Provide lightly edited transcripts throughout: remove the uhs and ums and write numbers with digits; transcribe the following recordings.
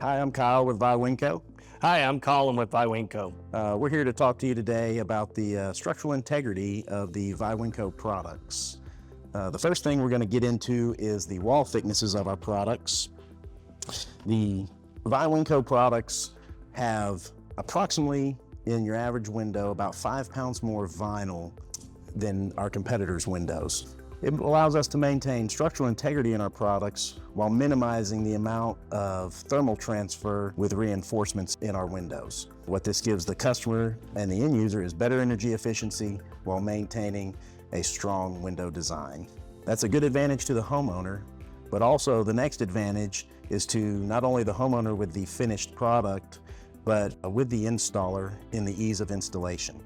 Hi, I'm Kyle with Viwinco. Hi, I'm Colin with Viwinco. We're here to talk to you today about the structural integrity of the Viwinco products. The first thing we're going to get into is the wall thicknesses of our products. The Viwinco products have approximately, in your average window, about 5 pounds more vinyl than our competitors' windows. It allows us to maintain structural integrity in our products while minimizing the amount of thermal transfer with reinforcements in our windows. What this gives the customer and the end user is better energy efficiency while maintaining a strong window design. That's a good advantage to the homeowner, but also the next advantage is to not only the homeowner with the finished product, but with the installer in the ease of installation.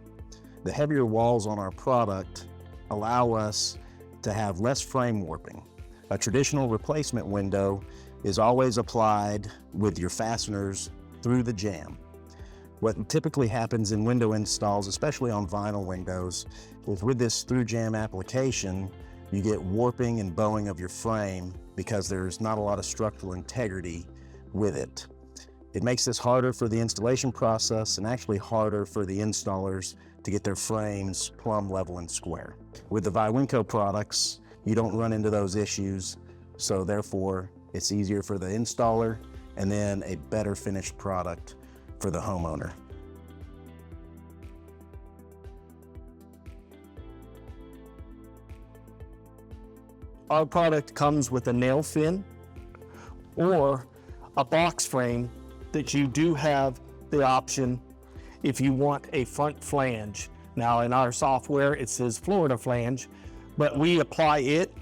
The heavier walls on our product allow us to have less frame warping. A traditional replacement window is always applied with your fasteners through the jamb. What typically happens in window installs, especially on vinyl windows, is with this through jamb application, you get warping and bowing of your frame because there's not a lot of structural integrity with it. It makes this harder for the installation process and actually harder for the installers to get their frames plumb, level, and square. With the Viwinco products, you don't run into those issues, so therefore it's easier for the installer and then a better finished product for the homeowner. Our product comes with a nail fin or a box frame that you do have the option if you want a front flange. Now in our software it says Florida flange, but we apply it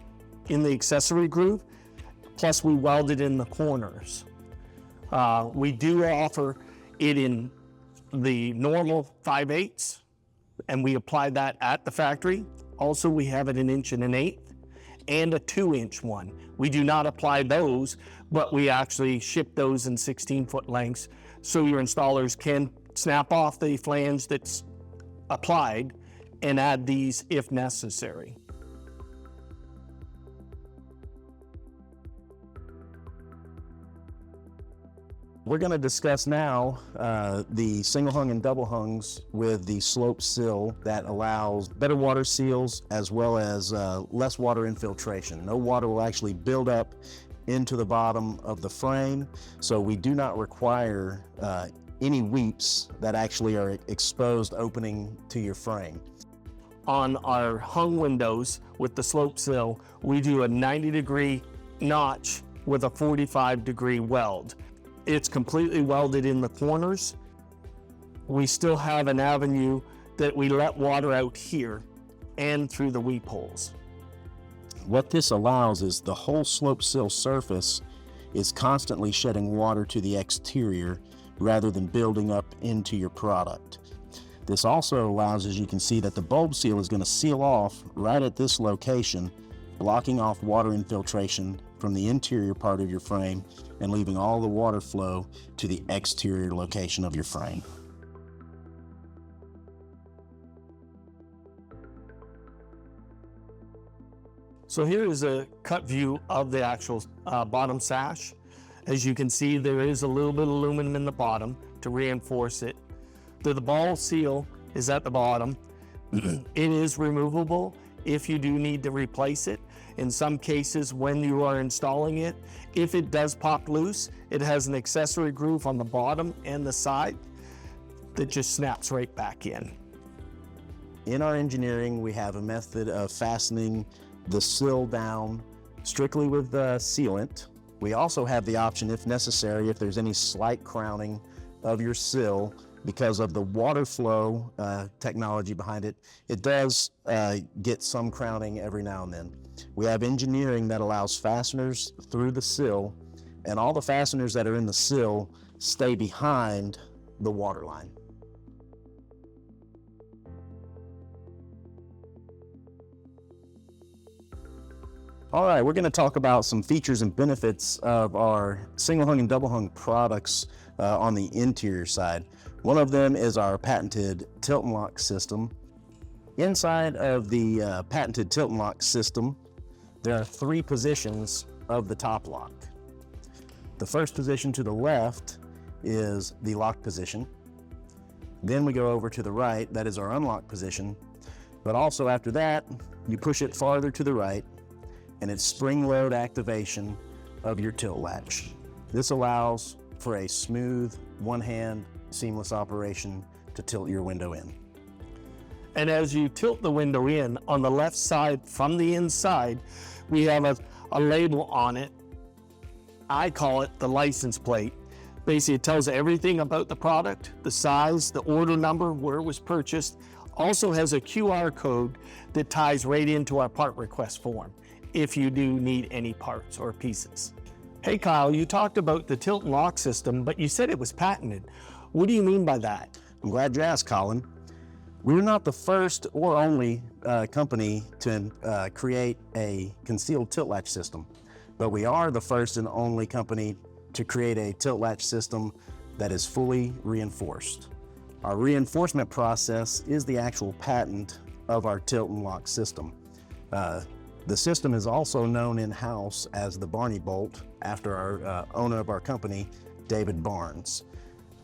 in the accessory groove, plus we weld it in the corners. We do offer it in the normal 5/8, and we apply that at the factory. Also, we have it 1 1/8 inch and a 2-inch one. We do not apply those, but we actually ship those in 16-foot lengths so your installers can snap off the flange that's applied and add these if necessary. We're going to discuss now the single hung and double hungs with the slope sill that allows better water seals as well as less water infiltration. No water will actually build up into the bottom of the frame, so we do not require any weeps that actually are exposed opening to your frame. On our hung windows with the slope sill, we do a 90-degree notch with a 45-degree weld. It's completely welded in the corners. We still have an avenue that we let water out here and through the weep holes. What this allows is the whole slope sill surface is constantly shedding water to the exterior rather than building up into your product. This also allows, as you can see, that the bulb seal is going to seal off right at this location, blocking off water infiltration from the interior part of your frame and leaving all the water flow to the exterior location of your frame. So here is a cut view of the actual bottom sash. As you can see, there is a little bit of aluminum in the bottom to reinforce it. The ball seal is at the bottom. It is removable if you do need to replace it. In some cases, when you are installing it, if it does pop loose, it has an accessory groove on the bottom and the side that just snaps right back in. In our engineering, we have a method of fastening the sill down strictly with the sealant. We also have the option, if necessary, if there's any slight crowning of your sill, because of the water flow technology behind it, it does get some crowning every now and then. We have engineering that allows fasteners through the sill, and all the fasteners that are in the sill stay behind the water line. All right, we're going to talk about some features and benefits of our single hung and double hung products on the interior side. One of them is our patented tilt and lock system. Inside of the patented tilt and lock system, there are 3 positions of the top lock. The first position to the left is the lock position. Then we go over to the right, that is our unlock position. But also after that, you push it farther to the right, and it's spring load activation of your tilt latch. This allows for a smooth, one-hand, seamless operation to tilt your window in. And as you tilt the window in, on the left side from the inside, we have a label on it. I call it the license plate. Basically, it tells everything about the product, the size, the order number, where it was purchased. Also has a QR code that ties right into our part request form if you do need any parts or pieces. Hey Kyle, you talked about the tilt and lock system, but you said it was patented. What do you mean by that? I'm glad you asked, Colin. We're not the first or only company to create a concealed tilt latch system, but we are the first and only company to create a tilt latch system that is fully reinforced. Our reinforcement process is the actual patent of our tilt and lock system. The system is also known in-house as the Barney bolt after our owner of our company, David Barnes.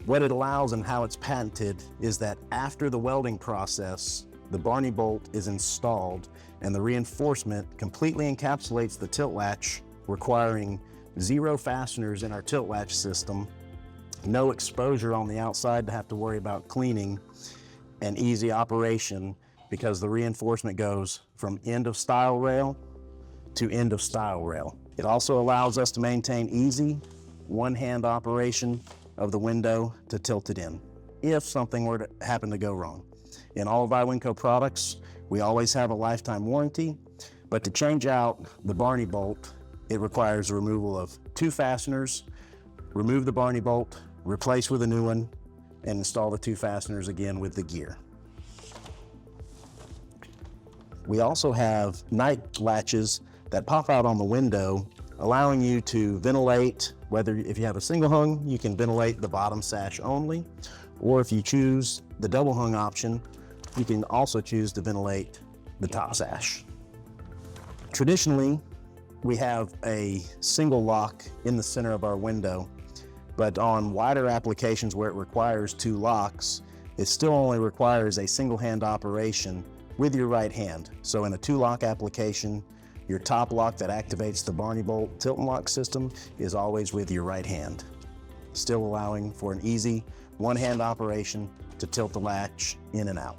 What it allows and how it's patented is that after the welding process, the Barney bolt is installed and the reinforcement completely encapsulates the tilt latch, requiring 0 fasteners in our tilt latch system, no exposure on the outside to have to worry about cleaning, and easy operation because the reinforcement goes from end of style rail to end of style rail. It also allows us to maintain easy one-hand operation of the window to tilt it in if something were to happen to go wrong. In all of Viwinco products, we always have a lifetime warranty, but to change out the Barney bolt, it requires the removal of 2 fasteners, remove the Barney bolt, replace with a new one, and install the 2 fasteners again with the gear. We also have night latches that pop out on the window, allowing you to ventilate, whether if you have a single hung, you can ventilate the bottom sash only, or if you choose the double hung option, you can also choose to ventilate the top sash. Traditionally, we have a single lock in the center of our window, but on wider applications where it requires 2 locks, it still only requires a single hand operation with your right hand. So in a 2-lock application, your top lock that activates the Barney bolt tilt and lock system is always with your right hand, still allowing for an easy one-hand operation to tilt the latch in and out.